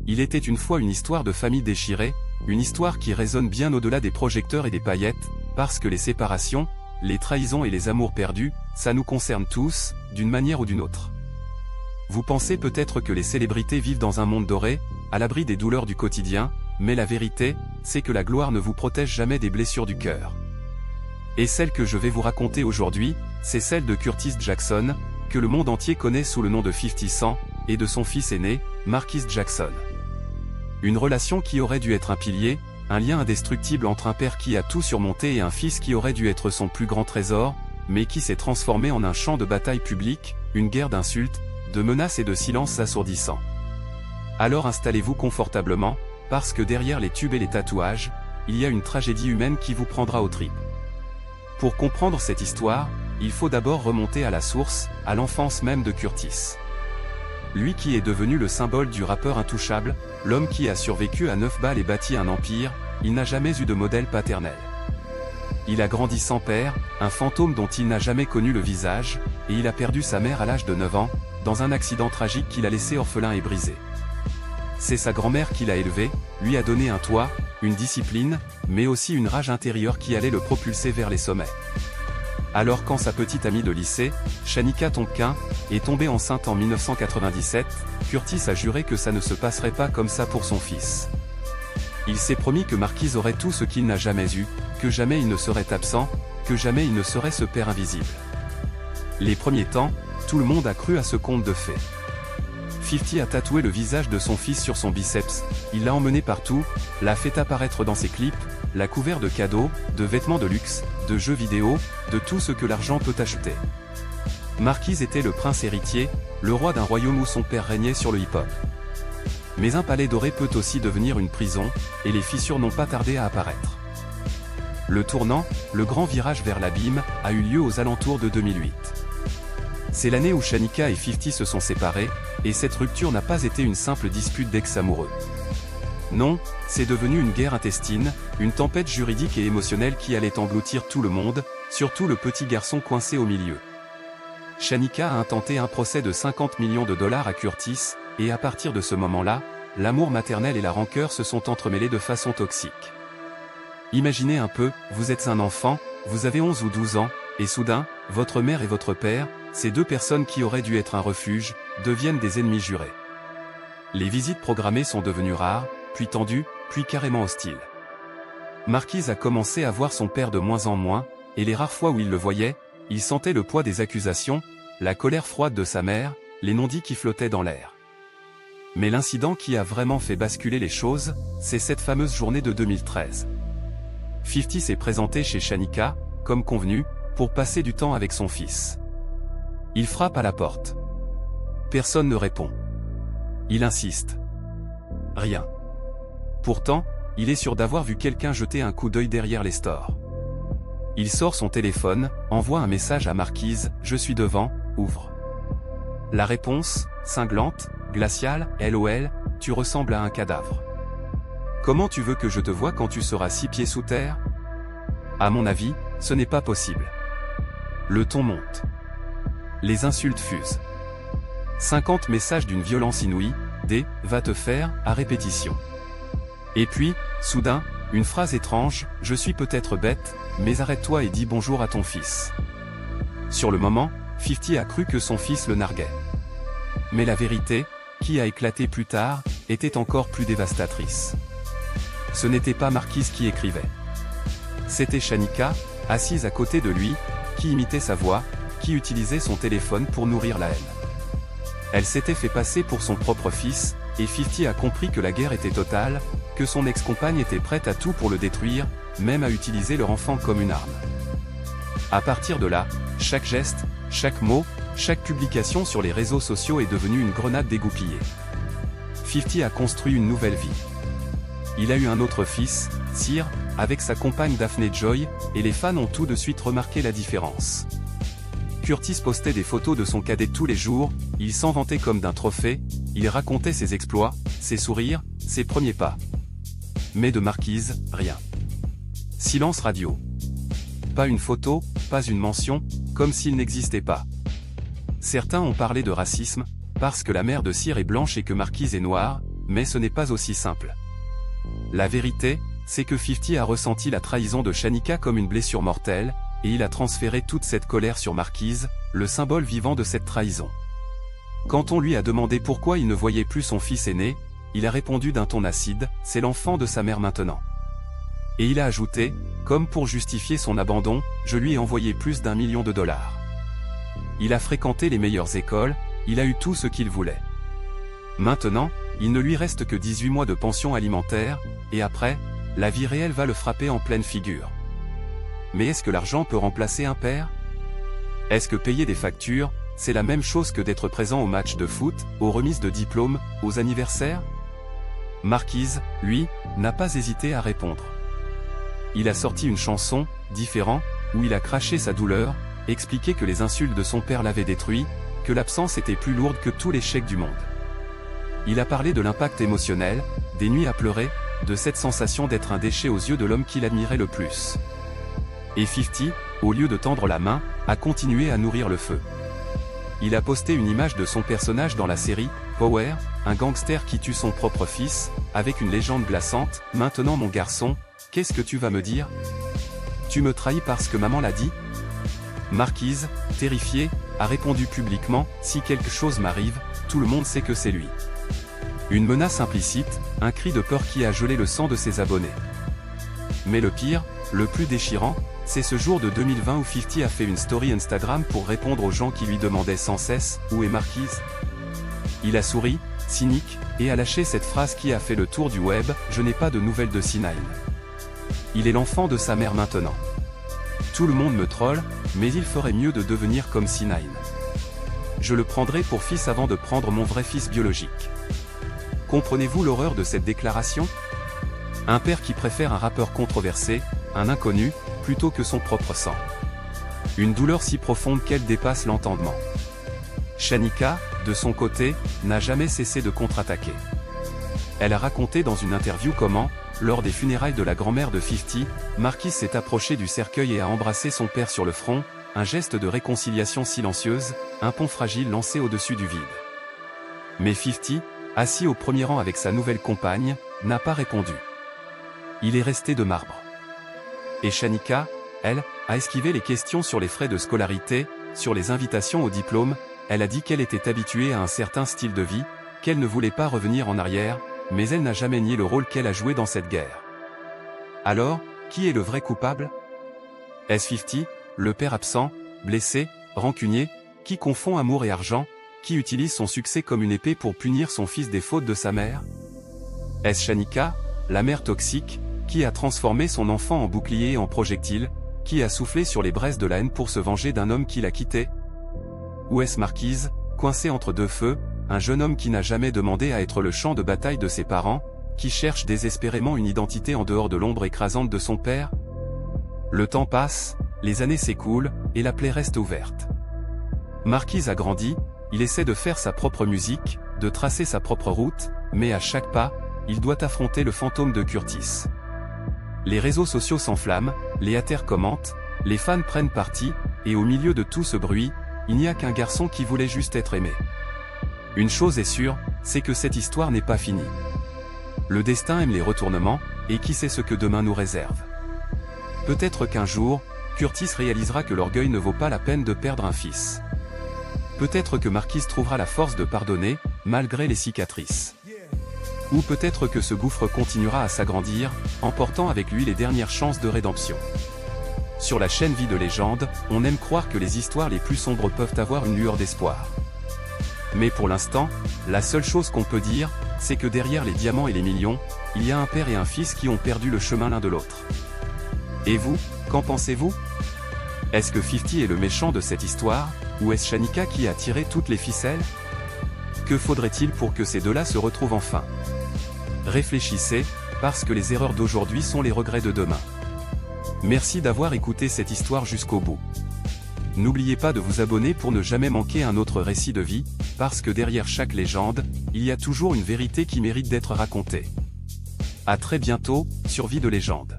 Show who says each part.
Speaker 1: Il était une fois une histoire de famille déchirée, une histoire qui résonne bien au-delà des projecteurs et des paillettes, parce que les séparations, les trahisons et les amours perdus, ça nous concerne tous, d'une manière ou d'une autre. Vous pensez peut-être que les célébrités vivent dans un monde doré, à l'abri des douleurs du quotidien, mais la vérité, c'est que la gloire ne vous protège jamais des blessures du cœur. Et celle que je vais vous raconter aujourd'hui, c'est celle de Curtis Jackson, que le monde entier connaît sous le nom de 50 Cent, et de son fils aîné, Marquis Jackson. Une relation qui aurait dû être un pilier, un lien indestructible entre un père qui a tout surmonté et un fils qui aurait dû être son plus grand trésor, mais qui s'est transformé en un champ de bataille public, une guerre d'insultes, de menaces et de silences assourdissants. Alors installez-vous confortablement, parce que derrière les tubes et les tatouages, il y a une tragédie humaine qui vous prendra aux tripes. Pour comprendre cette histoire, il faut d'abord remonter à la source, à l'enfance même de Curtis. Lui qui est devenu le symbole du rappeur intouchable, l'homme qui a survécu à 9 balles et bâti un empire, il n'a jamais eu de modèle paternel. Il a grandi sans père, un fantôme dont il n'a jamais connu le visage, et il a perdu sa mère à l'âge de 9 ans, dans un accident tragique qui l'a laissé orphelin et brisé. C'est sa grand-mère qui l'a élevé, lui a donné un toit, une discipline, mais aussi une rage intérieure qui allait le propulser vers les sommets. Alors quand sa petite amie de lycée, Shanika Tonkin, est tombée enceinte en 1997, Curtis a juré que ça ne se passerait pas comme ça pour son fils. Il s'est promis que Marquis aurait tout ce qu'il n'a jamais eu, que jamais il ne serait absent, que jamais il ne serait ce père invisible. Les premiers temps, tout le monde a cru à ce conte de fées. 50 a tatoué le visage de son fils sur son biceps, il l'a emmené partout, l'a fait apparaître dans ses clips, l'a couvert de cadeaux, de vêtements de luxe, de jeux vidéo, de tout ce que l'argent peut acheter. Marquis était le prince héritier, le roi d'un royaume où son père régnait sur le hip-hop. Mais un palais doré peut aussi devenir une prison, et les fissures n'ont pas tardé à apparaître. Le tournant, le grand virage vers l'abîme, a eu lieu aux alentours de 2008. C'est l'année où Shanika et 50 se sont séparés, et cette rupture n'a pas été une simple dispute d'ex-amoureux. Non, c'est devenu une guerre intestine, une tempête juridique et émotionnelle qui allait engloutir tout le monde, surtout le petit garçon coincé au milieu. Shanika a intenté un procès de 50 millions de dollars à Curtis, et à partir de ce moment-là, l'amour maternel et la rancœur se sont entremêlés de façon toxique. Imaginez un peu, vous êtes un enfant, vous avez 11 ou 12 ans, et soudain, votre mère et votre père, ces deux personnes qui auraient dû être un refuge, deviennent des ennemis jurés. Les visites programmées sont devenues rares, puis tendues, puis carrément hostiles. Marquis a commencé à voir son père de moins en moins, et les rares fois où il le voyait, il sentait le poids des accusations, la colère froide de sa mère, les non-dits qui flottaient dans l'air. Mais l'incident qui a vraiment fait basculer les choses, c'est cette fameuse journée de 2013. 50 s'est présenté chez Shanika, comme convenu, pour passer du temps avec son fils. Il frappe à la porte. Personne ne répond. Il insiste. Rien. Pourtant, il est sûr d'avoir vu quelqu'un jeter un coup d'œil derrière les stores. Il sort son téléphone, envoie un message à Marquise, « Je suis devant, ouvre ». La réponse, cinglante, glaciale, « LOL, tu ressembles à un cadavre. Comment tu veux que je te voie quand tu seras 6 pieds sous terre ? À mon avis, ce n'est pas possible. » Le ton monte. Les insultes fusent. 50 messages d'une violence inouïe, des « va te faire » à répétition. Et puis, soudain, une phrase étrange, « Je suis peut-être bête, mais arrête-toi et dis bonjour à ton fils. » Sur le moment, 50 a cru que son fils le narguait. Mais la vérité, qui a éclaté plus tard, était encore plus dévastatrice. Ce n'était pas Marquis qui écrivait. C'était Shanika, assise à côté de lui, qui imitait sa voix, qui utilisait son téléphone pour nourrir la haine. Elle s'était fait passer pour son propre fils, et 50 a compris que la guerre était totale, que son ex-compagne était prête à tout pour le détruire, même à utiliser leur enfant comme une arme. À partir de là, chaque geste, chaque mot, chaque publication sur les réseaux sociaux est devenue une grenade dégoupillée. 50 a construit une nouvelle vie. Il a eu un autre fils, Cyr, avec sa compagne Daphne Joy, et les fans ont tout de suite remarqué la différence. Curtis postait des photos de son cadet tous les jours, il s'en vantait comme d'un trophée, il racontait ses exploits, ses sourires, ses premiers pas. Mais de Marquise, rien. Silence radio. Pas une photo, pas une mention, comme s'il n'existait pas. Certains ont parlé de racisme, parce que la mère de Cyr est blanche et que Marquise est noire, mais ce n'est pas aussi simple. La vérité, c'est que 50 a ressenti la trahison de Shanika comme une blessure mortelle, et il a transféré toute cette colère sur Marquise, le symbole vivant de cette trahison. Quand on lui a demandé pourquoi il ne voyait plus son fils aîné, il a répondu d'un ton acide, « C'est l'enfant de sa mère maintenant ». Et il a ajouté, comme pour justifier son abandon, « Je lui ai envoyé plus d'1 million de dollars ». Il a fréquenté les meilleures écoles, il a eu tout ce qu'il voulait. Maintenant, il ne lui reste que 18 mois de pension alimentaire, et après, la vie réelle va le frapper en pleine figure. Mais est-ce que l'argent peut remplacer un père? Est-ce que payer des factures, c'est la même chose que d'être présent aux matchs de foot, aux remises de diplômes, aux anniversaires? Marquise, lui, n'a pas hésité à répondre. Il a sorti une chanson, Différent, où il a craché sa douleur, expliqué que les insultes de son père l'avaient détruit, que l'absence était plus lourde que tous les chèques du monde. Il a parlé de l'impact émotionnel, des nuits à pleurer, de cette sensation d'être un déchet aux yeux de l'homme qu'il admirait le plus. Et 50, au lieu de tendre la main, a continué à nourrir le feu. Il a posté une image de son personnage dans la série Power, un gangster qui tue son propre fils, avec une légende glaçante, « Maintenant mon garçon, qu'est-ce que tu vas me dire? Tu me trahis parce que maman l'a dit ?» Marquise, terrifiée, a répondu publiquement, « Si quelque chose m'arrive, tout le monde sait que c'est lui. » Une menace implicite, un cri de peur qui a gelé le sang de ses abonnés. Mais le pire, le plus déchirant, c'est ce jour de 2020 où 50 a fait une story Instagram pour répondre aux gens qui lui demandaient sans cesse « Où est Marquise ?» Il a souri, cynique, et a lâché cette phrase qui a fait le tour du web, « Je n'ai pas de nouvelles de C9. Il est l'enfant de sa mère maintenant. Tout le monde me troll, mais il ferait mieux de devenir comme C9. Je le prendrai pour fils avant de prendre mon vrai fils biologique. » Comprenez-vous l'horreur de cette déclaration? Un père qui préfère un rappeur controversé, un inconnu, plutôt que son propre sang. Une douleur si profonde qu'elle dépasse l'entendement. Shanika, de son côté, n'a jamais cessé de contre-attaquer. Elle a raconté dans une interview comment, lors des funérailles de la grand-mère de 50, Marquise s'est approché du cercueil et a embrassé son père sur le front, un geste de réconciliation silencieuse, un pont fragile lancé au-dessus du vide. Mais 50, assis au premier rang avec sa nouvelle compagne, n'a pas répondu. Il est resté de marbre. Et Shanika, elle, a esquivé les questions sur les frais de scolarité, sur les invitations au diplôme, elle a dit qu'elle était habituée à un certain style de vie, qu'elle ne voulait pas revenir en arrière, mais elle n'a jamais nié le rôle qu'elle a joué dans cette guerre. Alors, qui est le vrai coupable? Est-ce 50, le père absent, blessé, rancunier, qui confond amour et argent, qui utilise son succès comme une épée pour punir son fils des fautes de sa mère? Est-ce Shanika, la mère toxique, qui a transformé son enfant en bouclier et en projectile, qui a soufflé sur les braises de la haine pour se venger d'un homme qui l'a quitté? Ou est-ce Marquise, coincé entre deux feux, un jeune homme qui n'a jamais demandé à être le champ de bataille de ses parents, qui cherche désespérément une identité en dehors de l'ombre écrasante de son père? Le temps passe, les années s'écoulent, et la plaie reste ouverte. Marquise a grandi, il essaie de faire sa propre musique, de tracer sa propre route, mais à chaque pas, il doit affronter le fantôme de Curtis. Les réseaux sociaux s'enflamment, les haters commentent, les fans prennent parti, et au milieu de tout ce bruit, il n'y a qu'un garçon qui voulait juste être aimé. Une chose est sûre, c'est que cette histoire n'est pas finie. Le destin aime les retournements, et qui sait ce que demain nous réserve. Peut-être qu'un jour, Curtis réalisera que l'orgueil ne vaut pas la peine de perdre un fils. Peut-être que Marquise trouvera la force de pardonner, malgré les cicatrices. Ou peut-être que ce gouffre continuera à s'agrandir, emportant avec lui les dernières chances de rédemption. Sur la chaîne Vie de Légende, on aime croire que les histoires les plus sombres peuvent avoir une lueur d'espoir. Mais pour l'instant, la seule chose qu'on peut dire, c'est que derrière les diamants et les millions, il y a un père et un fils qui ont perdu le chemin l'un de l'autre. Et vous, qu'en pensez-vous? Est-ce que 50 est le méchant de cette histoire, ou est-ce Shanika qui a tiré toutes les ficelles? Que faudrait-il pour que ces deux-là se retrouvent enfin? Réfléchissez, parce que les erreurs d'aujourd'hui sont les regrets de demain. Merci d'avoir écouté cette histoire jusqu'au bout. N'oubliez pas de vous abonner pour ne jamais manquer un autre récit de vie, parce que derrière chaque légende, il y a toujours une vérité qui mérite d'être racontée. À très bientôt, sur Vie de Légende.